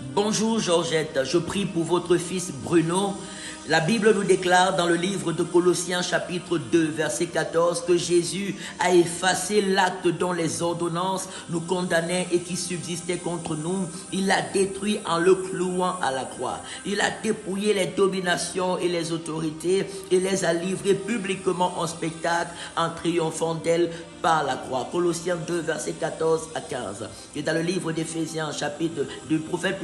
Bonjour Georgette, je prie pour votre fils Bruno. La Bible nous déclare dans le livre de Colossiens chapitre 2 verset 14 que Jésus a effacé l'acte dont les ordonnances nous condamnaient et qui subsistait contre nous. Il l'a détruit en le clouant à la croix. Il a dépouillé les dominations et les autorités et les a livrées publiquement en spectacle en triomphant d'elles par la croix. Colossiens 2 verset 14 à 15. Et dans le livre d'Éphésiens chapitre du prophète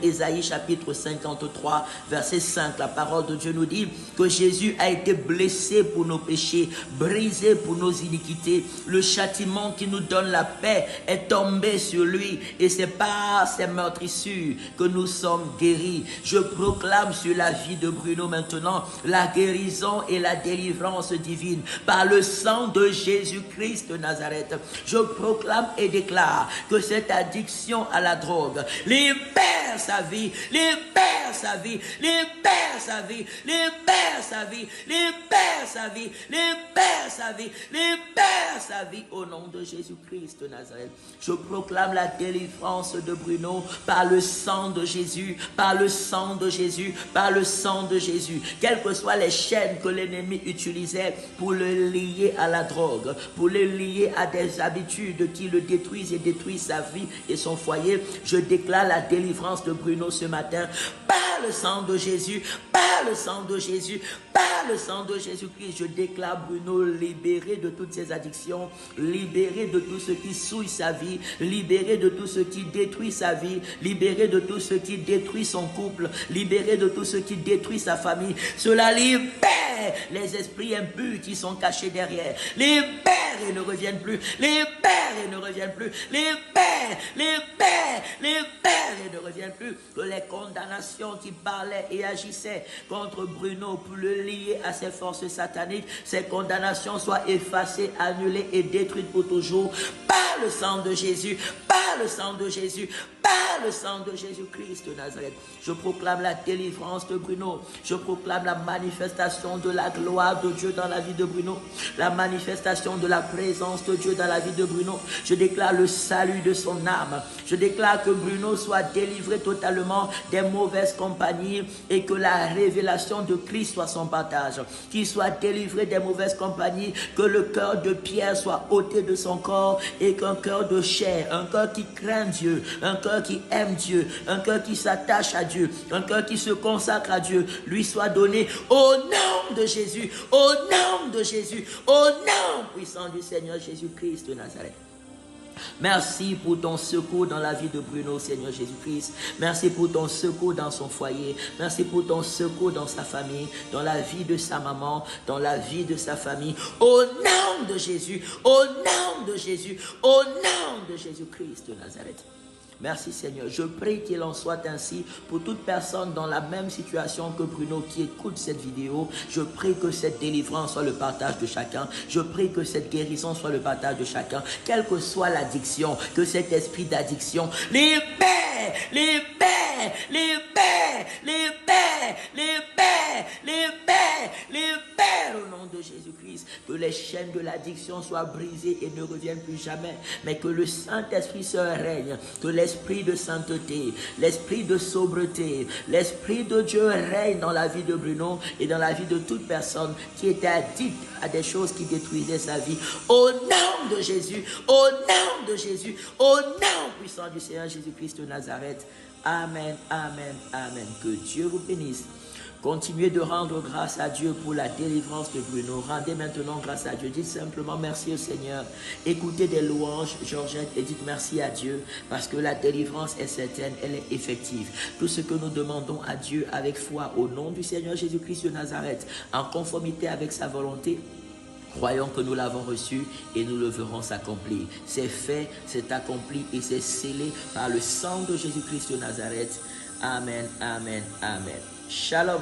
Ésaïe chapitre 53 verset 5, la parole de Dieu nous dit que Jésus a été blessé pour nos péchés, brisé pour nos iniquités. Le châtiment qui nous donne la paix est tombé sur lui et c'est par ses meurtrissures que nous sommes guéris. Je proclame sur la vie de Bruno maintenant la guérison et la délivrance divine par le sang de Jésus-Christ de Nazareth. Je proclame et déclare que cette addiction à la drogue libère sa vie, libère sa vie, libère sa vie, libère sa vie, libère sa vie, libère sa vie, libère sa vie au nom de Jésus-Christ de Nazareth. Je proclame la délivrance de Bruno par le sang de Jésus, par le sang de Jésus, par le sang de Jésus. Quelles que soient les chaînes que l'ennemi utilisait pour le lier à la drogue, pour le lier à des habitudes qui le détruisent et détruisent sa vie et son foyer, je déclare la délivrance de Bruno ce matin par le sang de Jésus, par le sang de Jésus, par le sang de Jésus-Christ. Je déclare Bruno libéré de toutes ses addictions, libéré de tout ce qui souille sa vie, libéré de tout ce qui détruit sa vie, libéré de tout ce qui détruit son couple, libéré de tout ce qui détruit sa famille. Cela libère les esprits impurs qui sont cachés derrière. Libère et ne reviennent plus. Libère et ne reviennent plus. Libère, libère, libère et ne reviennent plus. Que les condamnations qui parlaient et agissaient contre Bruno pour le lier à ses forces sataniques, ces condamnations soient effacées, annulées et détruites pour toujours par le sang de Jésus, par le sang de Jésus, par le sang de Jésus-Christ de Nazareth. Je proclame la délivrance de Bruno. Je proclame la manifestation de la gloire de Dieu dans la vie de Bruno. La manifestation de la présence de Dieu dans la vie de Bruno. Je déclare le salut de son âme. Je déclare que Bruno soit délivré totalement des mauvaises compagnies et que la révélation de Christ soit son partage. Qu'il soit délivré des mauvaises compagnies, que le cœur de pierre soit ôté de son corps et qu'un cœur de chair, un cœur qui craint Dieu, un cœur qui aime Dieu, un cœur qui s'attache à Dieu, un cœur qui se consacre à Dieu, lui soit donné au nom de Jésus, au nom de Jésus, au nom puissant du Seigneur Jésus-Christ de Nazareth. Merci pour ton secours dans la vie de Bruno, Seigneur Jésus-Christ. Merci pour ton secours dans son foyer. Merci pour ton secours dans sa famille, dans la vie de sa maman, dans la vie de sa famille. Au nom de Jésus, au nom de Jésus, au nom de Jésus-Christ de Nazareth. Merci Seigneur. Je prie qu'il en soit ainsi pour toute personne dans la même situation que Bruno qui écoute cette vidéo. Je prie que cette délivrance soit le partage de chacun. Je prie que cette guérison soit le partage de chacun. Quelle que soit l'addiction, que cet esprit d'addiction libère, libère, libère, libère, libère, libère, libère au nom de Jésus-Christ. Que les chaînes de l'addiction soient brisées et ne reviennent plus jamais. Mais que le Saint-Esprit se règne. Que l'esprit de sainteté, l'esprit de sobriété, l'esprit de Dieu règne dans la vie de Bruno et dans la vie de toute personne qui était addict à des choses qui détruisaient sa vie. Au nom de Jésus, au nom de Jésus, au nom puissant du Seigneur Jésus-Christ de Nazareth. Amen, amen, amen. Que Dieu vous bénisse. Continuez de rendre grâce à Dieu pour la délivrance de Bruno. Rendez maintenant grâce à Dieu. Dites simplement merci au Seigneur. Écoutez des louanges, Georgette, et dites merci à Dieu parce que la délivrance est certaine, elle est effective. Tout ce que nous demandons à Dieu avec foi au nom du Seigneur Jésus-Christ de Nazareth, en conformité avec sa volonté, croyons que nous l'avons reçu et nous le verrons s'accomplir. C'est fait, c'est accompli et c'est scellé par le sang de Jésus-Christ de Nazareth. Amen, amen, amen. Shalom.